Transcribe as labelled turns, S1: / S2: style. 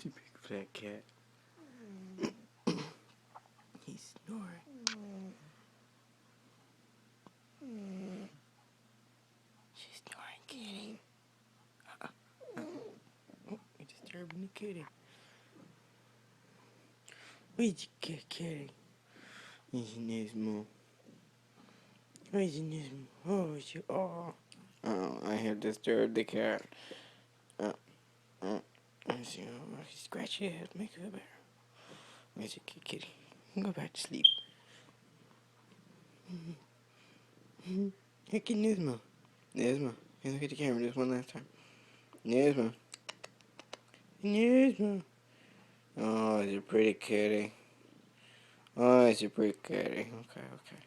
S1: Too big for that cat. He's snoring. She's snoring, kitty. Oh, you're disturbing the kitty. Where'd you get, kitty? Here's Nismo. Where's Nismo? Oh, it's you. Oh, I have disturbed the cat. Let's see. Scratch your head. Make it better. Where's your kitty? Go back to sleep. Hey, get Nismo. Nismo. Hey, look at the camera just one last time. Nismo. Nismo. Oh, it's a pretty kitty. Oh, it's a pretty kitty. Okay, okay.